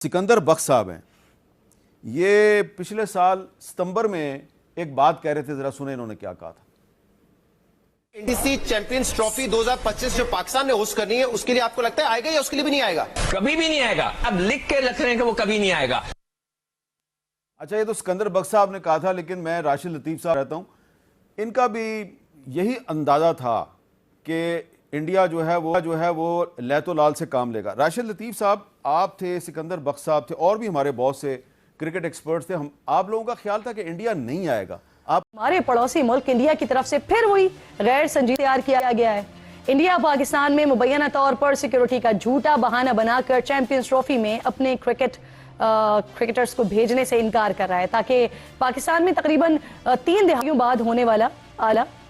सिकंदर बख्श साहब हैं, ये पिछले साल सितंबर में एक बात कह रहे थे, जरा सुने इन्होंने क्या कहा था। एनडीसी चैंपियंस ट्रॉफी 2025 जो पाकिस्तान ने होस्ट करनी है, उसके लिए आपको लगता है आएगा या उसके लिए भी नहीं आएगा? कभी भी नहीं आएगा। अब लिख के रख रहे हैं कि वो कभी नहीं आएगा। अच्छा, ये तो सिकंदर बख्श साहब ने कहा था, लेकिन मैं राशिद लतीफ साहब रहता हूं, इनका भी यही अंदाजा था कि इंडिया जो है वो लैतो लाल से काम लेगा। राशिद लतीफ साहब, आप थे, सिकंदर बख्श साहब थे, और भी हमारे बहुत से क्रिकेट एक्सपर्ट्स थे। आप लोगों का ख्याल था कि इंडिया नहीं आएगा। हमारे पड़ोसी मुल्क इंडिया की तरफ से फिर वही गैर संजीदा तैयार किया गया है। इंडिया पाकिस्तान में मुबैना तौर पर सिक्योरिटी का झूठा बहाना बनाकर चैंपियंस ट्रॉफी में अपने क्रिकेटर्स को भेजने से इनकार कर रहा है, ताकि पाकिस्तान में तकरीबन 3 दहाइयों बाद होने वाला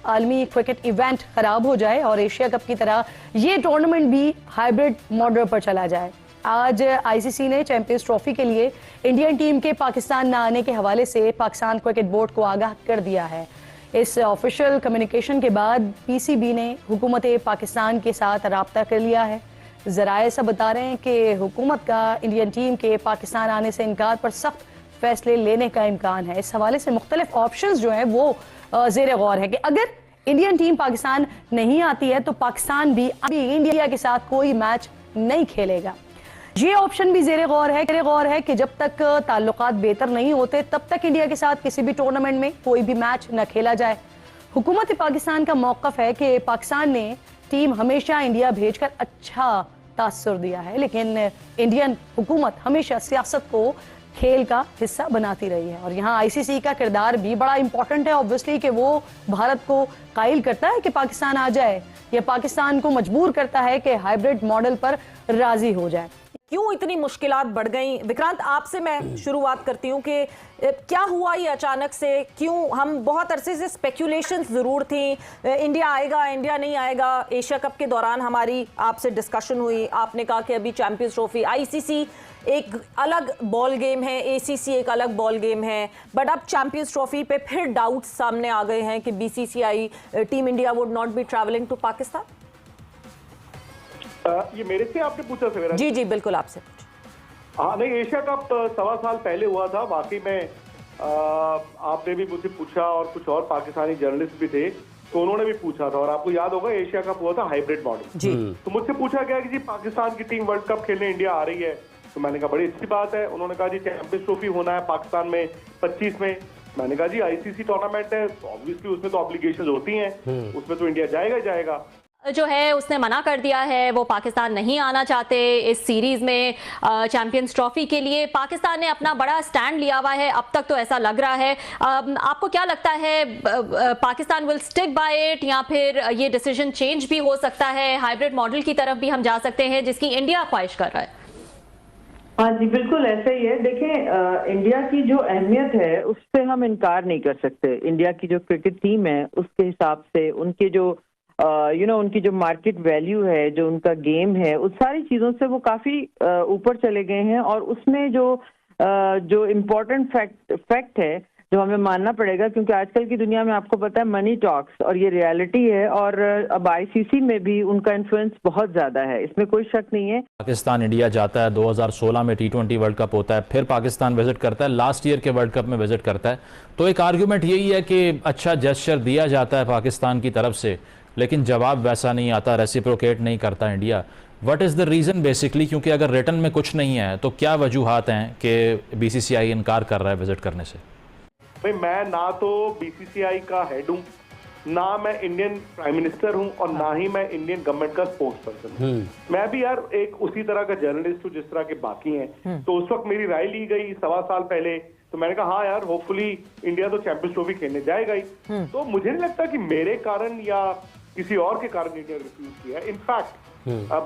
आलमी क्रिकेट इवेंट खराब हो जाए और एशिया कप की तरह ये टूर्नामेंट भी हाइब्रिड मॉडल पर चला जाए। आज आईसीसी ने चैंपियंस ट्रॉफी के लिए इंडियन टीम के पाकिस्तान न आने के हवाले से पाकिस्तान क्रिकेट बोर्ड को आगाह कर दिया है। इस ऑफिशियल कम्युनिकेशन के बाद पीसीबी ने हुकूमत पाकिस्तान के साथ राब्ता कर लिया है। ज़राए सब बता रहे हैं कि हुकूमत का इंडियन टीम के पाकिस्तान आने से इनकार पर सख्त फैसले लेने का इम्कान है। इस हवाले से मुख्तलिफ ऑप्शंस जो है वो ज़ेर गौर है कि अगर इंडियन टीम पाकिस्तान नहीं आती है तो पाकिस्तान भी अभी इंडिया के साथ कोई मैच नहीं खेलेगा। ये ऑप्शन भी ज़ेर गौर है कि जब तक ताल्लुकात बेहतर नहीं होते तब तक इंडिया के साथ किसी भी टूर्नामेंट में कोई भी मैच न खेला जाए। हुकूमत पाकिस्तान का मौक़िफ़ है कि पाकिस्तान ने टीम हमेशा इंडिया भेजकर अच्छा तासुर दिया है, लेकिन इंडियन हुकूमत हमेशा सियासत को खेल का हिस्सा बनाती रही है। और यहाँ आईसीसी का किरदार भी बड़ा इंपॉर्टेंट है ऑब्वियसली, कि वो भारत को कायल करता है कि पाकिस्तान आ जाए, या पाकिस्तान को मजबूर करता है कि हाइब्रिड मॉडल पर राजी हो जाए। क्यों इतनी मुश्किलात बढ़ गई? विक्रांत, आपसे मैं शुरुआत करती हूँ कि क्या हुआ ये अचानक से? क्यों हम बहुत अरसे से स्पेक्यूलेशंस ज़रूर थी, इंडिया आएगा, इंडिया नहीं आएगा। एशिया कप के दौरान हमारी आपसे डिस्कशन हुई, आपने कहा कि अभी चैंपियंस ट्रॉफी, आईसीसी एक अलग बॉल गेम है, एसीसी एक अलग बॉल गेम है, बट अब चैंपियंस ट्रॉफी पे फिर डाउट्स सामने आ गए हैं कि BCCI team India would not be travelling to Pakistan. ये मेरे से आपने पूछा सवेरा? जी जी बिल्कुल आपसे। हाँ, नहीं, एशिया कप 1.25 साल पहले हुआ था वाकई में। आपने भी मुझसे पूछा और कुछ और पाकिस्तानी जर्नलिस्ट भी थे, तो उन्होंने भी पूछा था। और आपको याद होगा एशिया कप हुआ था हाइब्रिड मॉडल जी। तो मुझसे पूछा गया कि जी पाकिस्तान की टीम वर्ल्ड कप खेलने इंडिया आ रही है, तो मैंने कहा बड़ी अच्छी बात है। उन्होंने कहा जी चैंपियंस ट्रॉफी होना है पाकिस्तान में 25 में। मैंने कहा जी आईसीसी टूर्नामेंट है, ऑब्वियसली उसमें तो ऑब्लिगेशन होती हैं, उसमें तो इंडिया जाएगा ही जाएगा। जो है उसने मना कर दिया है, वो पाकिस्तान नहीं आना चाहते इस सीरीज में चैंपियंस ट्रॉफी के लिए। पाकिस्तान ने अपना बड़ा स्टैंड लिया हुआ है, अब तक तो ऐसा लग रहा है। आपको क्या लगता है, Pakistan will stick by it, या फिर ये डिसीजन चेंज भी हो सकता है, हाइब्रिड मॉडल की तरफ भी हम जा सकते हैं जिसकी इंडिया ख्वाहिश कर रहा है? हाँ जी, बिल्कुल ऐसा ही है। देखें, इंडिया की जो अहमियत है उससे हम इनकार नहीं कर सकते। इंडिया की जो क्रिकेट टीम है उसके हिसाब से उनके जो उनकी जो मार्केट वैल्यू है, जो उनका गेम है, उस सारी चीज़ों से वो काफ़ी ऊपर चले गए हैं। और उसमें जो इम्पोर्टेंट फैक्ट है जो हमें मानना पड़ेगा, क्योंकि आजकल की दुनिया में आपको पता है मनी टॉक्स, और ये रियलिटी है। और अब आईसीसी में भी उनका इन्फ्लुएंस बहुत ज़्यादा है, इसमें कोई शक नहीं है। पाकिस्तान इंडिया जाता है, 2016 में T20 वर्ल्ड कप होता है, फिर पाकिस्तान विजिट करता है, लास्ट ईयर के वर्ल्ड कप में विजिट करता है। तो एक आर्ग्यूमेंट यही है कि अच्छा जेस्चर दिया जाता है पाकिस्तान की तरफ से, लेकिन जवाब वैसा नहीं आता, रेसिप्रोकेट नहीं करता India. What is the reason basically? क्योंकि अगर रिटर्न में कुछ नहीं है तो क्या वजूहात हैं कि बीसीसीआई इनकार कर रहा है विजिट करने से? भाई, मैं ना तो बीसीसीआई का हेड हूँ, ना मैं इंडियन प्राइम मिनिस्टर हूँ, और ना ही मैं इंडियन गवर्नमेंट का स्पोक्स पर्सन हूँ। मैं भी यार एक उसी तरह का जर्नलिस्ट हूँ जिस तरह के बाकी हैं। तो उस वक्त मेरी राय ली गई 1.25 साल पहले, तो मैंने कहा हाँ यार, होपफुली इंडिया तो चैंपियंस ट्रॉफी खेलने जाएगा ही। तो मुझे नहीं लगता कि मेरे कारण या किसी और के कारण इंडिया रिफ्यूज किया है। इनफैक्ट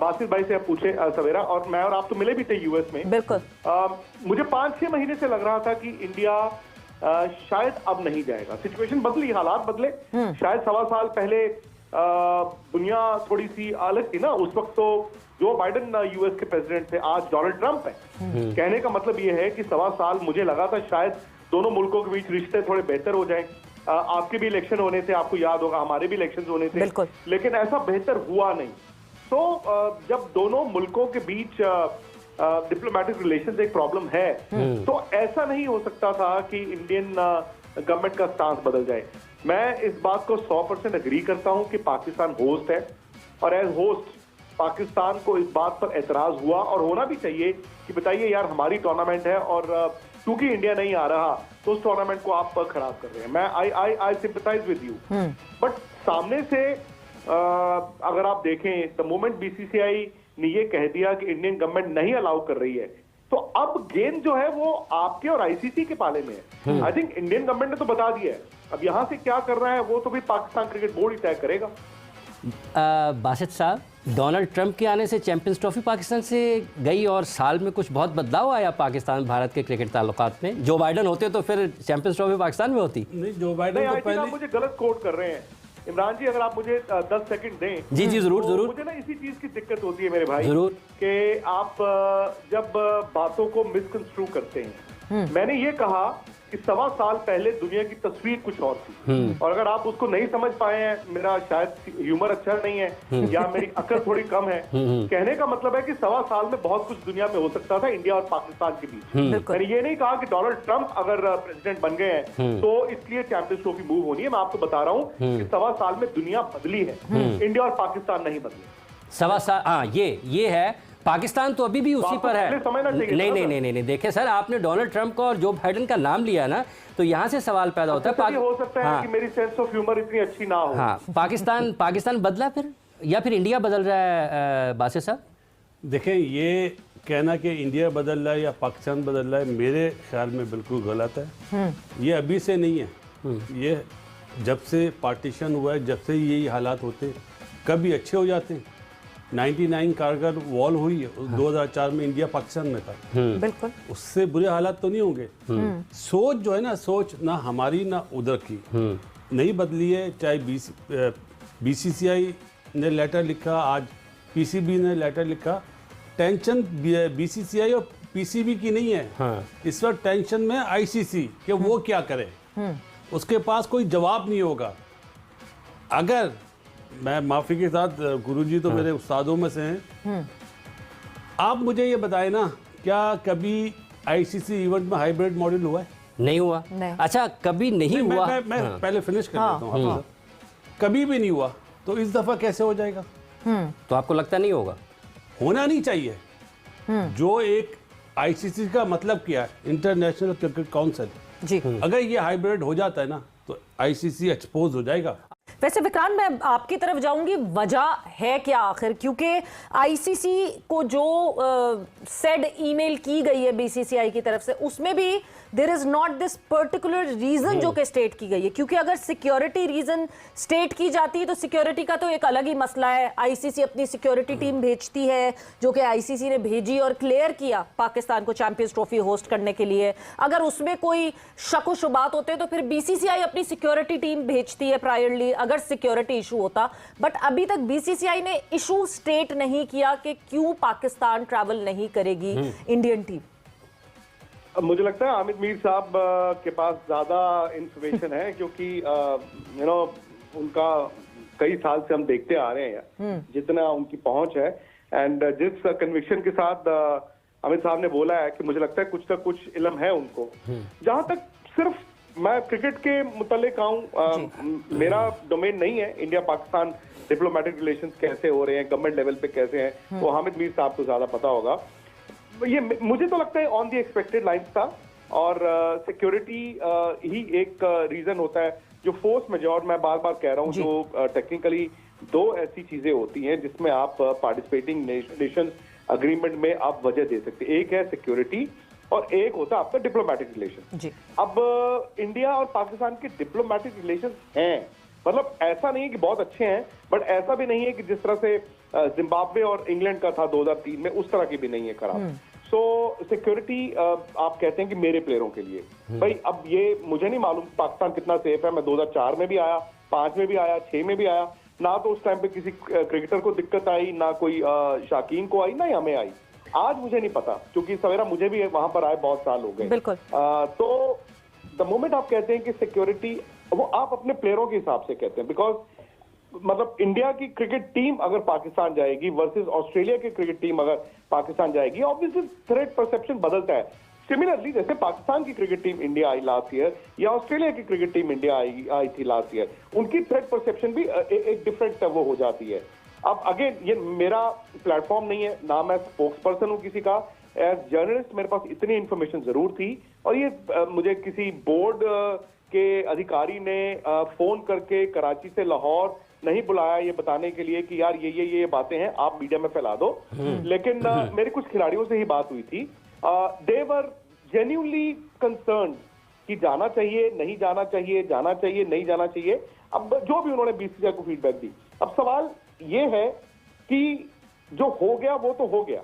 बासित भाई से आप पूछे सवेरा, और मैं और आप तो मिले भी थे यूएस में। बिल्कुल। मुझे 5-6 महीने से लग रहा था कि इंडिया शायद अब नहीं जाएगा। सिचुएशन बदली, हालात बदले। शायद 1.25 साल पहले दुनिया थोड़ी सी अलग थी ना। उस वक्त तो जो बाइडेन यूएस के प्रेसिडेंट थे, आज डोनाल्ड ट्रंप है। कहने का मतलब ये है कि 1.25 साल मुझे लगा था शायद दोनों मुल्कों के बीच रिश्ते थोड़े बेहतर हो जाएं। आपके भी इलेक्शन होने थे, आपको याद होगा, हमारे भी इलेक्शन होने थे, लेकिन ऐसा बेहतर हुआ नहीं। तो जब दोनों मुल्कों के बीच डिप्लोमेटिक रिलेशंस एक प्रॉब्लम है, तो ऐसा नहीं हो सकता था कि इंडियन गवर्नमेंट का स्टांस बदल जाए। मैं इस बात को 100% एग्री करता हूं कि पाकिस्तान होस्ट है, और एज होस्ट पाकिस्तान को इस बात पर एतराज हुआ, और होना भी चाहिए कि बताइए यार हमारी टूर्नामेंट है और क्योंकि इंडिया नहीं आ रहा तो उस टूर्नामेंट को आप खराब कर रहे हैं। मैं आई सिंपैथाइज विद यू, बट सामने से अगर आप देखें द मोमेंट बीसीसीआई ने ये कह दिया कि इंडियन गवर्नमेंट नहीं अलाउ कर रही है, तो अब गेम जो है वो आपके और आईसीसी के पाले में है। आई थिंक इंडियन गवर्नमेंट ने तो बता दिया है, अब यहां से क्या कर रहा है वो तो भी पाकिस्तान क्रिकेट बोर्ड ही तय करेगा। बासित साहब, डोनाल्ड ट्रंप के आने से चैंपियंस ट्रॉफी पाकिस्तान से गई और साल में कुछ बहुत बदलाव आया पाकिस्तान भारत के क्रिकेट ताल्लुकात में। जो बाइडन होते तो फिर चैंपियंस ट्रॉफी पाकिस्तान में होती। नहीं, जो बाइडन तो पहले आप मुझे गलत कोट कर रहे हैं इमरान जी, अगर आप मुझे 10 सेकंड दें। जी जरूर तो जरूर। मुझे ना इसी चीज की दिक्कत होती है मेरे भाई, जरूर, कि आप जब बातों को मिसकंस्ट्रू करते हैं। मैंने ये कहा कि 1.25 साल पहले दुनिया की तस्वीर कुछ और थी, और अगर आप उसको नहीं समझ पाए हैं, मेरा शायद ह्यूमर अच्छा नहीं है या मेरी अकल थोड़ी कम है, कहने का मतलब है कि 1.25 साल में बहुत कुछ दुनिया में हो सकता था इंडिया और पाकिस्तान के बीच। मैंने ये नहीं कहा कि डोनाल्ड ट्रंप अगर प्रेसिडेंट बन गए हैं तो इसलिए चैंपियंस ट्रॉफी मूव होनी है। मैं आपको बता रहा हूँ कि 1.25 साल में दुनिया बदली है, इंडिया और पाकिस्तान नहीं बदली। 1.25 साल, हाँ ये है। पाकिस्तान तो अभी भी उसी पर है। नहीं, देखे सर, आपने डोनाल्ड ट्रंप का और जो बाइडन का नाम लिया ना, तो यहाँ से सवाल पैदा होता है। हो सकता है कि मेरी सेंस ऑफ ह्यूमर इतनी अच्छी ना हो। हाँ, पाकिस्तान बदला फिर, या फिर इंडिया बदल रहा है बासित साहब? देखें, ये कहना कि इंडिया बदल रहा है या पाकिस्तान बदल रहा है मेरे ख्याल में बिल्कुल गलत है। ये अभी से नहीं है, ये जब से पार्टीशन हुआ है, जब से यही हालात होते, कभी अच्छे हो जाते हैं। 99 कारगिल वॉर हुई है, 2004 में इंडिया पाकिस्तान में था, बिल्कुल, उससे बुरे हालात तो नहीं होंगे। सोच जो है ना, सोच ना हमारी ना उधर की नहीं बदली है। चाहे बीसीसीआई ने लेटर लिखा, आज पीसीबी ने लेटर लिखा, टेंशन बीसीसीआई और पीसीबी की नहीं है। इस वक्त टेंशन में आईसीसी कि वो क्या करे, उसके पास कोई जवाब नहीं होगा। अगर मैं माफी के साथ, गुरुजी तो मेरे उस्तादों में से हैं, आप मुझे ये बताएं ना, क्या कभी आईसीसी इवेंट में हाइब्रिड मॉडल हुआ है? नहीं हुआ। अच्छा, कभी नहीं हुआ। मैं पहले फिनिश कर देता हूँ। कभी भी नहीं हुआ, तो इस दफा कैसे हो जाएगा? तो आपको लगता नहीं होगा? होना नहीं चाहिए। जो एक आईसीसी का मतलब क्या है, इंटरनेशनल क्रिकेट काउंसिल जी, अगर ये हाइब्रिड हो जाता है ना, तो आईसीसी एक्सपोज हो जाएगा। वैसे विक्रांत, मैं आपकी तरफ जाऊंगी, वजह है क्या आखिर? क्योंकि आईसीसी को जो सेड ईमेल की गई है बीसीसीआई की तरफ से, उसमें भी there is not this particular reason जो कि स्टेट की गई है। क्योंकि अगर सिक्योरिटी रीजन स्टेट की जाती है तो सिक्योरिटी का तो एक अलग ही मसला है। आईसीसी अपनी सिक्योरिटी टीम भेजती है, जो कि आईसीसी ने भेजी और क्लियर किया पाकिस्तान को चैंपियंस ट्रॉफी होस्ट करने के लिए। अगर उसमें कोई शक व शुबात होते तो फिर बीसीसीआई अपनी सिक्योरिटी टीम भेजती है प्रायरली, अगर सिक्योरिटी इशू होता। बट अभी तक बीसीसीआई ने इशू स्टेट नहीं किया कि क्यों पाकिस्तान ट्रैवल नहीं करेगी इंडियन टीम। मुझे लगता है आमिर मीर साहब के पास ज्यादा इंफॉर्मेशन है, क्योंकि उनका कई साल से हम देखते आ रहे हैं जितना उनकी पहुंच है, एंड जिस कन्विक्शन के साथ अमित साहब ने बोला है कि मुझे लगता है कुछ ना कुछ इल्म है उनको। जहां तक सिर्फ मैं क्रिकेट के मुतालिक आऊं, मेरा डोमेन नहीं है। इंडिया पाकिस्तान डिप्लोमेटिक रिलेशंस कैसे हो रहे हैं, गवर्नमेंट लेवल पे कैसे हैं, वो हामिद मीर साहब को ज्यादा पता होगा। ये मुझे तो लगता है ऑन दी एक्सपेक्टेड लाइन्स था, और सिक्योरिटी ही एक रीजन होता है। जो फोर्स मेजॉर, मैं बार बार कह रहा हूँ, जो टेक्निकली दो ऐसी चीजें होती हैं जिसमें आप पार्टिसिपेटिंग नेशंस अग्रीमेंट में आप वजह दे सकते हैं। एक है सिक्योरिटी और एक होता है आपका डिप्लोमेटिक रिलेशन। अब इंडिया और पाकिस्तान के डिप्लोमेटिक रिलेशन हैं, मतलब ऐसा नहीं है कि बहुत अच्छे हैं, बट ऐसा भी नहीं है कि जिस तरह से जिम्बाब्वे और इंग्लैंड का था 2003 में, उस तरह की भी नहीं है खराब। सो सिक्योरिटी आप कहते हैं कि मेरे प्लेयरों के लिए, भाई अब ये मुझे नहीं मालूम पाकिस्तान कितना सेफ है। मैं 2004 में भी आया, 5 में भी आया, 6 में भी आया, ना तो उस टाइम पे किसी क्रिकेटर को दिक्कत आई, ना कोई शाकीन को आई, ना ही हमें आई। आज मुझे नहीं पता, क्योंकि सवेरा मुझे भी वहां पर आए बहुत साल हो गए। बिल्कुल। तो द मोमेंट आप कहते हैं कि सिक्योरिटी, वो आप अपने प्लेयरों के हिसाब से कहते हैं, बिकॉज मतलब इंडिया की क्रिकेट टीम अगर पाकिस्तान जाएगी वर्सेस ऑस्ट्रेलिया की क्रिकेट टीम अगर पाकिस्तान जाएगी, ऑब्वियसली थ्रेट परसेप्शन बदलता है। सिमिलरली जैसे पाकिस्तान की cricket team India I last year या ऑस्ट्रेलिया की क्रिकेट टीम इंडिया आई थी लास्ट ईयर, उनकी थ्रेट परसेप्शन भी एक डिफरेंट वो हो जाती है। अब अगेन ये मेरा प्लेटफॉर्म नहीं है, ना मैं स्पोक्स पर्सन हूं किसी का। एज जर्नलिस्ट मेरे पास इतनी इंफॉर्मेशन जरूर थी, और ये मुझे किसी बोर्ड के अधिकारी ने फोन करके कराची से लाहौर नहीं बुलाया ये बताने के लिए कि यार ये बातें हैं, आप मीडिया में फैला दो। लेकिन मेरे कुछ खिलाड़ियों से ही बात हुई थी, दे वर जेन्युइनली कंसर्न्ड कि जाना चाहिए नहीं जाना चाहिए, जाना चाहिए नहीं जाना चाहिए। अब जो भी उन्होंने बीसीसीआई को फीडबैक दी, अब सवाल ये है कि जो हो गया वो तो हो गया,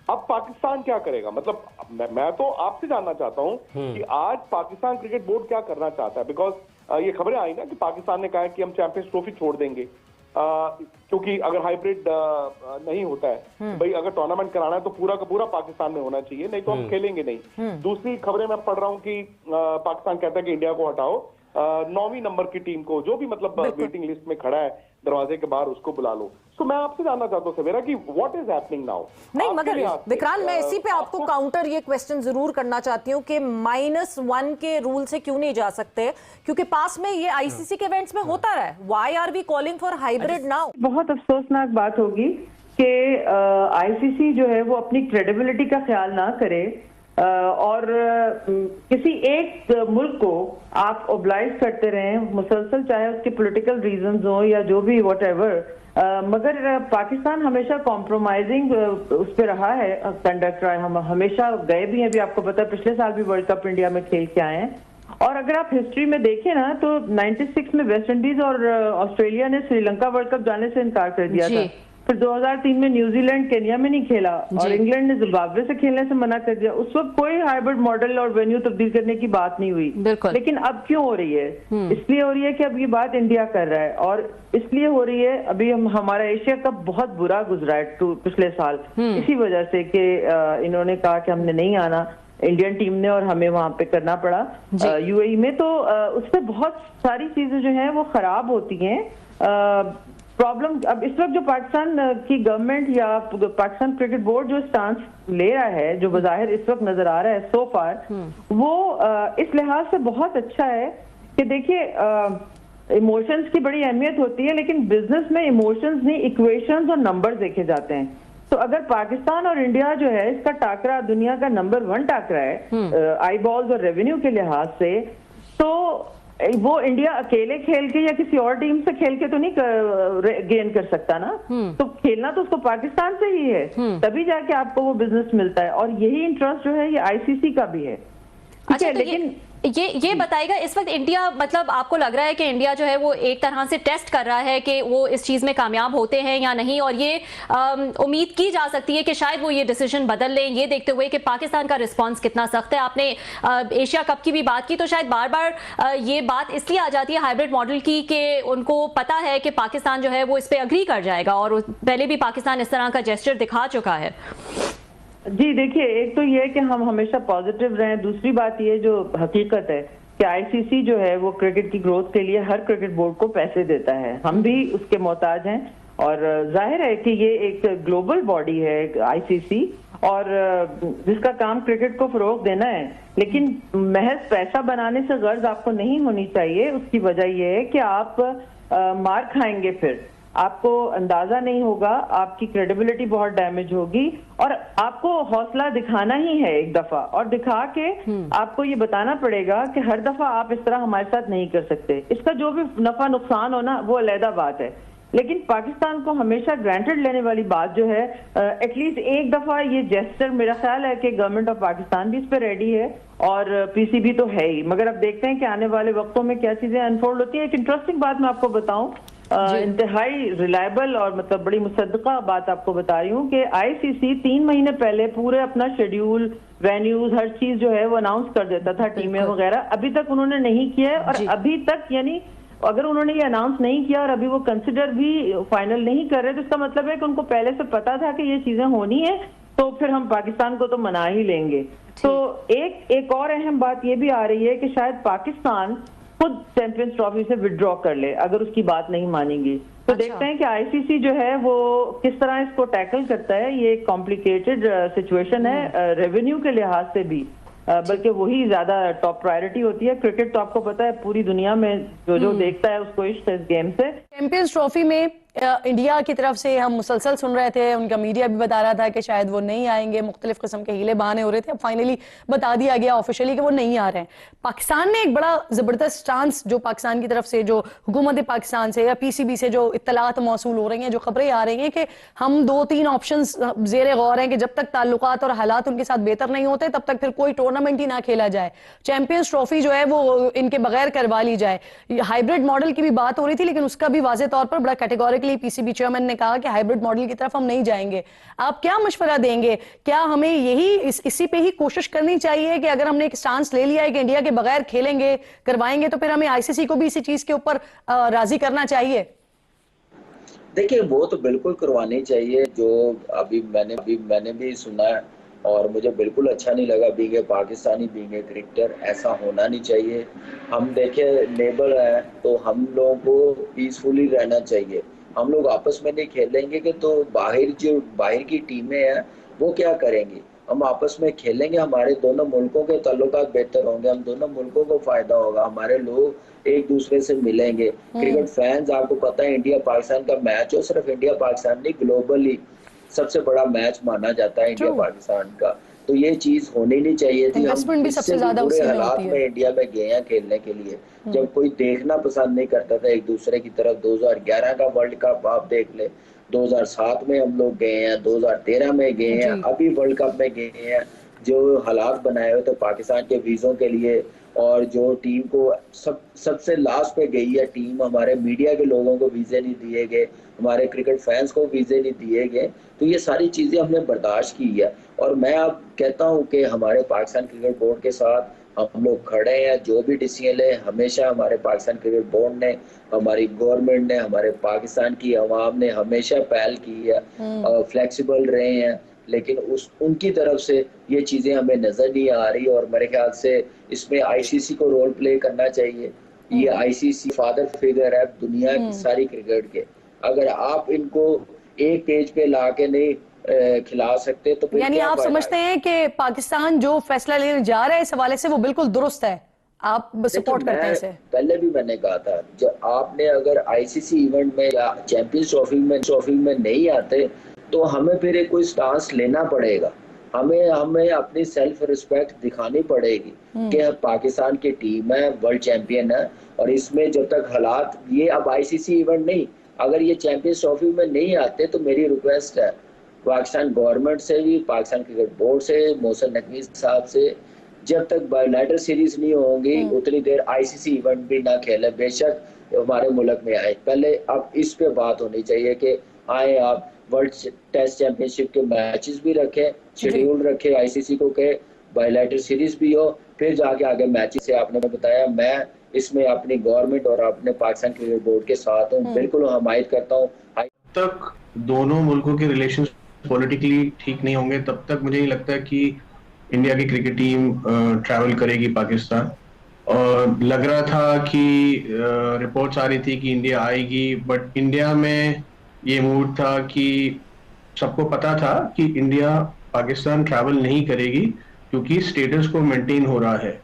अब पाकिस्तान क्या करेगा? मतलब मैं तो आपसे जानना चाहता हूं कि आज पाकिस्तान क्रिकेट बोर्ड क्या करना चाहता है, बिकॉज ये खबरें आई ना कि पाकिस्तान ने कहा है कि हम चैंपियंस ट्रॉफी छोड़ देंगे, क्योंकि अगर हाइब्रिड नहीं होता है, भाई अगर टूर्नामेंट कराना है तो पूरा का पूरा पाकिस्तान में होना चाहिए, नहीं तो हम खेलेंगे नहीं। दूसरी खबरें मैं पढ़ रहा हूं कि पाकिस्तान कहता है कि इंडिया को हटाओ, 9वीं नंबर की टीम को जो भी मतलब वेटिंग लिस्ट में खड़ा है दरवाजे के बाहर उसको बुला लो। तो मैं आपसे जानना चाहता हूं सवेरा कि व्हाट इज हैपनिंग नाउ? नहीं, मगर विक्रांत मैं इसी पे आपको काउंटर ये क्वेश्चन जरूर करना चाहती हूँ कि -1 के रूल से क्यों नहीं जा सकते, क्योंकि पास में ये आईसीसी के इवेंट्स में होता रहा है। Why are we calling for hybrid now? बहुत अफसोसनाक बात होगी कि आईसीसी जो है वो अपनी क्रेडिबिलिटी का ख्याल ना करे और किसी एक मुल्क को आप ओब्लाइज करते रहें मुसलसल, चाहे उसके पॉलिटिकल रीजंस हो या जो भी व्हाटएवर, मगर पाकिस्तान हमेशा कॉम्प्रोमाइजिंग उस पर रहा है, कंडक्ट रहा है। हम हमेशा गए भी हैं, अभी आपको पता है पिछले साल भी वर्ल्ड कप इंडिया में खेल के आए हैं। और अगर आप हिस्ट्री में देखें ना तो 96 में वेस्ट इंडीज और ऑस्ट्रेलिया ने श्रीलंका वर्ल्ड कप जाने से इनकार कर दिया था। फिर 2003 में न्यूजीलैंड केन्या में नहीं खेला और इंग्लैंड ने जिम्बाब्वे से खेलने से मना कर दिया। उस वक्त कोई हाइब्रिड मॉडल और वेन्यू तब्दील करने की बात नहीं हुई, लेकिन अब क्यों हो रही है? इसलिए हो रही है कि अब ये बात इंडिया कर रहा है, और इसलिए हो रही है अभी हमारा एशिया कप बहुत बुरा गुजरा है पिछले साल, इसी वजह से कि इन्होंने कहा कि हमने नहीं आना, इंडियन टीम ने, और हमें वहां पे करना पड़ा यूएई में। तो उससे बहुत सारी चीजें जो है वो खराब होती हैं। प्रॉब्लम अब इस वक्त जो पाकिस्तान की गवर्नमेंट या पाकिस्तान क्रिकेट बोर्ड जो स्टांस ले रहा है, जो बज़ाहिर इस वक्त नजर आ रहा है सो फार, वो इस लिहाज से बहुत अच्छा है कि देखिए इमोशंस की बड़ी अहमियत होती है, लेकिन बिजनेस में इमोशंस नहीं, इक्वेशंस और नंबर्स देखे जाते हैं। तो अगर पाकिस्तान और इंडिया जो है इसका टाकरा दुनिया का नंबर 1 टाकरा है आई बॉल्स और रेवेन्यू के लिहाज से, तो वो इंडिया अकेले खेल के या किसी और टीम से खेल के तो नहीं गेन कर सकता ना। तो खेलना तो उसको पाकिस्तान से ही है, तभी जाके आपको वो बिजनेस मिलता है, और यही इंटरेस्ट जो है ये आईसीसी का भी है। अच्छा, तो लेकिन ये बताएगा इस वक्त इंडिया, मतलब आपको लग रहा है कि इंडिया जो है वो एक तरह से टेस्ट कर रहा है कि वो इस चीज में कामयाब होते हैं या नहीं, और ये उम्मीद की जा सकती है कि शायद वो ये डिसीजन बदल लें, ये देखते हुए कि पाकिस्तान का रिस्पांस कितना सख्त है। आपने एशिया कप की भी बात की, तो शायद बार बार ये बात इसलिए आ जाती है हाइब्रिड मॉडल की कि उनको पता है कि पाकिस्तान जो है वो इस पर अग्री कर जाएगा, और पहले भी पाकिस्तान इस तरह का जेस्चर दिखा चुका है। जी देखिए, एक तो ये है कि हम हमेशा पॉजिटिव रहें, दूसरी बात ये जो हकीकत है कि आईसीसी जो है वो क्रिकेट की ग्रोथ के लिए हर क्रिकेट बोर्ड को पैसे देता है, हम भी उसके मोहताज हैं, और जाहिर है कि ये एक ग्लोबल बॉडी है आईसीसी, और जिसका काम क्रिकेट को फरोग देना है। लेकिन महज पैसा बनाने से गर्ज आपको नहीं होनी चाहिए। उसकी वजह यह है कि आप मार खाएंगे, फिर आपको अंदाजा नहीं होगा, आपकी क्रेडिबिलिटी बहुत डैमेज होगी, और आपको हौसला दिखाना ही है एक दफा, और दिखा के आपको ये बताना पड़ेगा कि हर दफा आप इस तरह हमारे साथ नहीं कर सकते। इसका जो भी नफा नुकसान हो ना वो अलग बात है, लेकिन पाकिस्तान को हमेशा ग्रांटेड लेने वाली बात जो है, एटलीस्ट एक दफा ये जेस्चर मेरा ख्याल है कि गवर्नमेंट ऑफ पाकिस्तान भी इस पर रेडी है और पीसीबी तो है ही, मगर अब देखते हैं कि आने वाले वक्तों में क्या चीजें अनफोल्ड होती है। एक इंटरेस्टिंग बात मैं आपको बताऊं, इंतहाई रिलायबल और मतलब बड़ी मुसद्दका बात आपको बता रही हूँ कि आईसीसी 3 महीने पहले पूरे अपना शेड्यूल, वेन्यूज, हर चीज जो है वो अनाउंस कर देता था, टीमें वगैरह। अभी तक उन्होंने नहीं किया है, और अभी तक यानी अगर उन्होंने ये अनाउंस नहीं किया और अभी वो कंसिडर भी फाइनल नहीं कर रहे, तो इसका मतलब है कि उनको पहले से पता था कि ये चीजें होनी है, तो फिर हम पाकिस्तान को तो मना ही लेंगे। तो एक और अहम बात ये भी आ रही है कि शायद पाकिस्तान खुद चैंपियंस ट्रॉफी से विड्रॉ कर ले अगर उसकी बात नहीं मानेंगी। तो देखते हैं कि आईसीसी जो है वो किस तरह इसको टैकल करता है। ये एक कॉम्प्लिकेटेड सिचुएशन है रेवेन्यू के लिहाज से भी, बल्कि वही ज्यादा टॉप प्रायोरिटी होती है। क्रिकेट तो आपको पता है पूरी दुनिया में जो देखता है उसको इश्क है इस गेम से। चैंपियंस ट्रॉफी में इंडिया की तरफ से हम मुसलसल सुन रहे थे, उनका मीडिया भी बता रहा था कि शायद वो नहीं आएंगे, मुख्तलिफ किस्म के हीले बहाने हो रहे थे। अब फाइनली बता दिया गया ऑफिशियली कि वो नहीं आ रहे हैं। पाकिस्तान ने एक बड़ा जबरदस्त स्टांस जो पाकिस्तान की तरफ से, जो हुकूमत पाकिस्तान से या पीसीबी से जो इत्तलात मौसूल हो रही हैं, जो खबरें आ रही हैं कि हम 2-3 ऑप्शंस जेर गौर हैं कि जब तक ताल्लुकात और हालात उनके साथ बेहतर नहीं होते तब तक फिर कोई टूर्नामेंट ही ना खेला जाए, चैंपियंस ट्रॉफी जो है वो इनके बगैर करवा ली जाए। हाइब्रिड मॉडल की भी बात हो रही थी, लेकिन उसका भी वाज़ेह तौर पर बड़ा कैटेगोरिकली पीसीबी चेयरमैन ने कहा कि हाइब्रिड मॉडल की तरफ हम नहीं जाएंगे। आप क्या मशवरा देंगे? क्या हमें इसी पे ही कोशिश करनी चाहिए कि अगर हमने एक स्टांस ले लिया है कि इंडिया के बगैर खेलेंगे, करवाएंगे, तो फिर हमें आईसीसी को भी इसी चीज के ऊपर राजी करना चाहिए? देखिए, वो तो बिल्कुल करवानी चाहिए। जो अभी मैंने भी सुना है और मुझे बिल्कुल अच्छा नहीं लगा। Being a Pakistani, being a cricketer, ऐसा होना नहीं चाहिए। हम देखे नेबर है तो हम लोगों को पीसफुली रहना चाहिए। हम लोग आपस में नहीं खेलेंगे कि तो बाहर की टीमें हैं वो क्या करेंगी। हम आपस में खेलेंगे, हमारे दोनों मुल्कों के ताल्लुकात बेहतर होंगे, हम दोनों मुल्कों को फायदा होगा, हमारे लोग एक दूसरे से मिलेंगे। क्रिकेट फैंस, आपको पता है इंडिया पाकिस्तान का मैच हो, सिर्फ इंडिया पाकिस्तान नहीं, ग्लोबली सबसे बड़ा मैच माना जाता है इंडिया पाकिस्तान का। तो ये चीज होनी नहीं चाहिए थी। हम भी सबसे ज्यादा बुरे हालात में इंडिया में गए हैं खेलने के लिए, जब कोई देखना पसंद नहीं करता था एक दूसरे की तरफ। 2011 का वर्ल्ड कप आप देख ले, 2007 में हम लोग गए हैं, 2013 में गए हैं, अभी वर्ल्ड कप में गए हैं। जो हालात बनाए हुए थे पाकिस्तान के वीजों के लिए, और जो टीम को सबसे लास्ट पे गई है टीम, हमारे मीडिया के लोगों को वीजे नहीं दिए गए, हमारे क्रिकेट फैंस को वीजे नहीं दिए गए। तो ये सारी चीजें हमने बर्दाश्त की है। और मैं अब कहता हूं कि हमारे पाकिस्तान क्रिकेट बोर्ड के साथ हम लोग खड़े हैं। जो भी डिसीजन ले, हमेशा हमारे पाकिस्तान क्रिकेट बोर्ड ने, हमारी गवर्नमेंट ने, हमारे पाकिस्तान की अवाम ने हमेशा पहल की है, फ्लेक्सिबल रहे हैं। लेकिन उनकी तरफ से ये चीजें हमें नजर नहीं आ रही, और मेरे ख्याल से इसमें आईसीसी को रोल प्ले करना चाहिए। ये आईसीसी फादर फिगर है दुनिया की सारी क्रिकेट के। अगर आप इनको एक पेज पे ला के नहीं खिला सकते तो फिर यानी आप समझते हैं कि पाकिस्तान जो फैसला लेने जा रहा है इस हवाले से वो बिल्कुल दुरुस्त है, आप सपोर्ट करते हैं इसे? पहले भी मैंने कहा था, जब आपने अगर आईसीसी इवेंट में या चैंपियंस ट्रॉफी में नहीं आते तो हमें फिर कोई स्टांस लेना पड़ेगा। हमें अपनी सेल्फ रिस्पेक्ट दिखानी पड़ेगी कि पाकिस्तान की टीम है, वर्ल्ड चैंपियन है, और इसमें जब तक हालात, ये अब आईसीसी इवेंट नहीं, अगर ये चैंपियंस ट्रॉफी में नहीं आते तो मेरी रिक्वेस्ट है पाकिस्तान गवर्नमेंट से भी, पाकिस्तान क्रिकेट बोर्ड से, मोहसिन नकवी साहब से, जब तक बायोलैटरल सीरीज नहीं होंगी उतनी देर आईसीसी इवेंट भी ना खेले। बेशक हमारे मुल्क में आए, पहले अब इस पे बात होनी चाहिए कि आए आप वर्ल्ड टेस्ट चैंपियनशिप के मैचेस भी रखें, शेड्यूल रखे आईसीसी को, के बायोलैटरल सीरीज भी हो, फिर जाके आगे मैचेस। से आपने बताया, मैं इसमें अपनी गवर्नमेंट और अपने पाकिस्तान क्रिकेट बोर्ड के साथ हूँ, बिल्कुल हमायत करता हूँ। तक दोनों मुल्कों के रिलेशंस पॉलिटिकली ठीक नहीं होंगे तब तक मुझे नहीं लगता कि इंडिया की क्रिकेट टीम ट्रैवल करेगी पाकिस्तान। और लग रहा था कि रिपोर्ट्स आ रही थी कि इंडिया आएगी, बट इंडिया में ये मूड था कि सबको पता था कि इंडिया पाकिस्तान ट्रैवल नहीं करेगी क्योंकि स्टेटस को मेंटेन हो रहा है।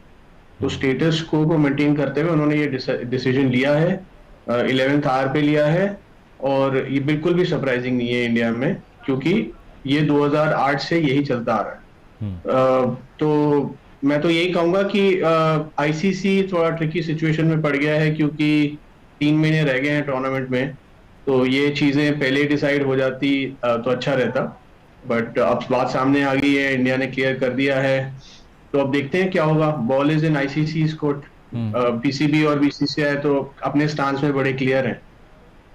तो स्टेटस को मेंटेन करते हुए उन्होंने ये डिसीजन लिया है, 11th आवर पे लिया है। और ये बिल्कुल भी सरप्राइजिंग नहीं है इंडिया में, क्योंकि ये 2008 से यही चलता आ रहा है। तो मैं तो यही कहूंगा कि आईसीसी थोड़ा ट्रिकी सिचुएशन में पड़ गया है, क्योंकि 3 महीने रह गए हैं टूर्नामेंट में, तो ये चीजें पहले डिसाइड हो जाती तो अच्छा रहता। बट अब बात सामने आ गई है, इंडिया ने क्लियर कर दिया है, तो अब देखते हैं क्या होगा। Ball is in ICC court. PCB और बीसीसीआई तो अपने स्टांस में बड़े क्लियर हैं।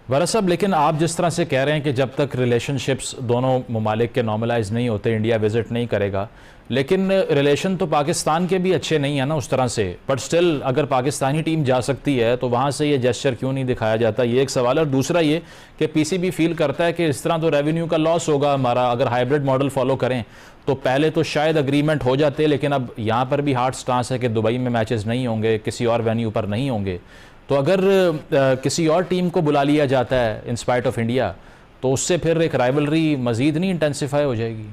वरस साहब, लेकिन आप जिस तरह से कह रहे हैं कि जब तक रिलेशनशिप्स दोनों ममालिक के नॉर्मलाइज नहीं होते इंडिया विजिट नहीं करेगा, लेकिन रिलेशन तो पाकिस्तान के भी अच्छे नहीं है ना उस तरह से, बट स्टिल अगर पाकिस्तानी टीम जा सकती है तो वहाँ से ये जेस्चर क्यों नहीं दिखाया जाता, ये एक सवाल है। और दूसरा ये कि पीसीबी फील करता है कि इस तरह तो रेवेन्यू का लॉस होगा हमारा, अगर हाइब्रिड मॉडल फॉलो करें तो पहले तो शायद अग्रीमेंट हो जाते, लेकिन अब यहाँ पर भी हार्ड स्टांस है कि दुबई में मैचेस नहीं होंगे, किसी और वेन्यू पर नहीं होंगे, तो अगर किसी और टीम को बुला लिया जाता है इन स्पाइट ऑफ इंडिया तो उससे फिर एक राइवलरी मजीद नहीं इंटेंसिफाई हो जाएगी?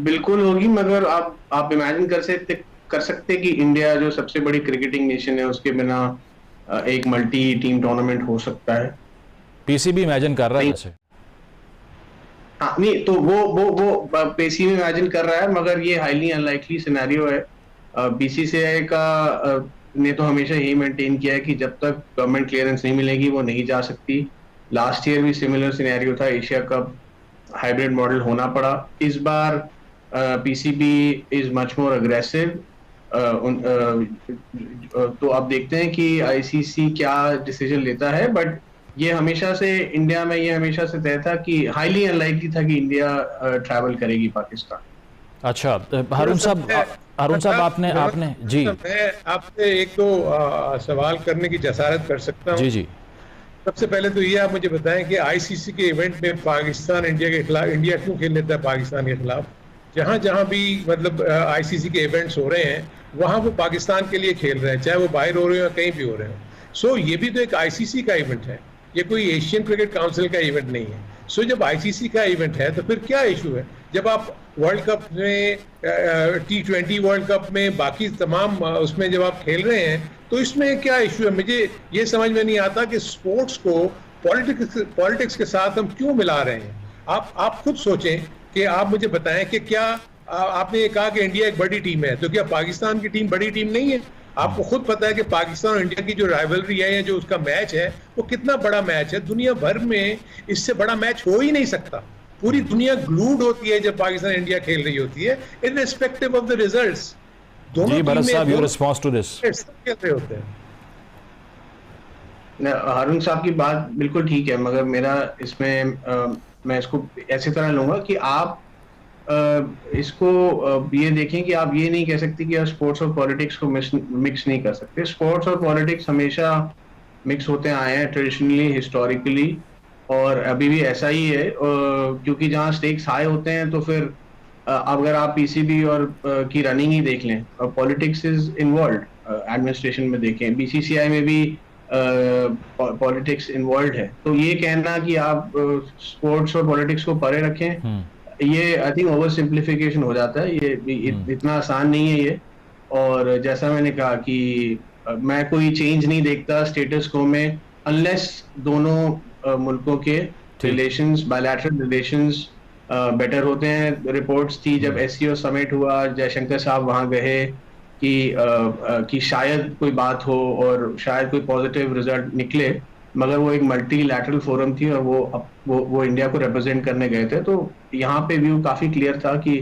बिल्कुल होगी, मगर आप इमेजिन कर सकते कि इंडिया जो सबसे बड़ी क्रिकेटिंग नेशन है उसके बिना एक मल्टी टीम टूर्नामेंट हो सकता है? पीसीबी इमेजिन कर रहा है वैसे। हाँ, नहीं तो वो पीसीबी इमेजिन कर रहा है, मगर ये हाईली अनलाइकली सिनेरियो है। बीसीसीआई का ने तो हमेशा यही मेंटेन किया है कि जब तक गवर्नमेंट क्लियरेंस नहीं मिलेगी वो नहीं जा सकती। लास्ट ईयर भी सिमिलर सिनेरियो था, एशिया कप हाइब्रिड मॉडल होना पड़ा। इस बार PCB is much more aggressive. तो आप देखते हैं कि आईसीसी क्या डिसीजन लेता है, बट ये हमेशा से इंडिया में ये हमेशा से तय था कि हाईली अनलाइकली था कि इंडिया ट्रैवल करेगी पाकिस्तान। अच्छा हारून साहब आपने जी, मैं आपसे एक तो सवाल करने की जसारत कर सकता हूँ। जी। सबसे पहले तो ये आप मुझे बताएं कि आईसीसी के इवेंट में पाकिस्तान इंडिया के खिलाफ, इंडिया क्यों खेल लेता है पाकिस्तान के खिलाफ? जहां भी मतलब आईसीसी के इवेंट्स हो रहे हैं वहां वो पाकिस्तान के लिए खेल रहे हैं, चाहे वो बाहर हो रहे हो या कहीं भी हो रहे हो। सो ये भी तो एक आईसीसी का इवेंट है, ये कोई एशियन क्रिकेट काउंसिल का इवेंट नहीं है। सो जब आईसीसी का इवेंट है तो फिर क्या इशू है? जब आप वर्ल्ड कप में, T20 वर्ल्ड कप में, बाकी तमाम उसमें जब आप खेल रहे हैं तो इसमें क्या इशू है? मुझे ये समझ में नहीं आता कि स्पोर्ट्स को पॉलिटिक्स के साथ हम क्यों मिला रहे हैं। आप खुद सोचें कि आप मुझे बताएं कि क्या आपने ये कहा कि इंडिया एक बड़ी टीम है, तो क्या पाकिस्तान की टीम बड़ी टीम नहीं है? आपको खुद पता है कि पाकिस्तान और इंडिया की जो राइवलरी है या जो उसका मैच है वो कितना बड़ा मैच है। दुनिया भर में इससे बड़ा मैच हो ही नहीं सकता। पूरी दुनिया ग्लूड होती है जब पाकिस्तान इंडिया खेल रही होती है, इररिस्पेक्टिव ऑफ द रिजल्ट्स। दोनों जी भरत साहब, योर रिस्पांस टू दिस। खेल रहे होते हैं। हारून साहब की बात बिल्कुल ठीक है, मगर मेरा इसमें मैं इसको ऐसी तरह लूंगा कि आप इसको ये देखें कि आप ये नहीं कह सकते कि आप स्पोर्ट्स और पॉलिटिक्स को मिक्स नहीं कर सकते। स्पोर्ट्स और पॉलिटिक्स हमेशा मिक्स होते आए हैं ट्रेडिशनली, हिस्टोरिकली, और अभी भी ऐसा ही है, क्योंकि जहाँ स्टेक्स हाई होते हैं तो फिर अगर आप पीसीबी और की रनिंग ही देख लें, पॉलिटिक्स इज इन्वॉल्व। एडमिनिस्ट्रेशन में देखें, बीसीसीआई में भी पॉलिटिक्स इन्वॉल्व है। तो ये कहना कि आप स्पोर्ट्स और पॉलिटिक्स को परे रखें, ये आई थिंक ओवर सिंप्लीफिकेशन हो जाता है। ये इतना आसान नहीं है ये। और जैसा मैंने कहा कि मैं कोई चेंज नहीं देखता स्टेटस को में, अनलेस दोनों मुल्कों के रिलेशंस, बायलैटरल रिलेशंस बेटर होते हैं। रिपोर्ट्स थी जब एससीओ समिट हुआ, जयशंकर साहब वहां गए कि शायद कोई बात हो और शायद कोई पॉजिटिव रिजल्ट निकले, मगर वो एक मल्टीलैटरल फोरम थी और वो इंडिया को रिप्रेजेंट करने गए थे। तो यहाँ पे व्यू काफी क्लियर था कि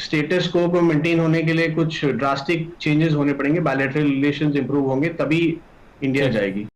स्टेटस को मेंटेन होने के लिए कुछ ड्रास्टिक चेंजेस होने पड़ेंगे, बायलैटरल रिलेशंस इंप्रूव होंगे, तभी इंडिया जाएगी।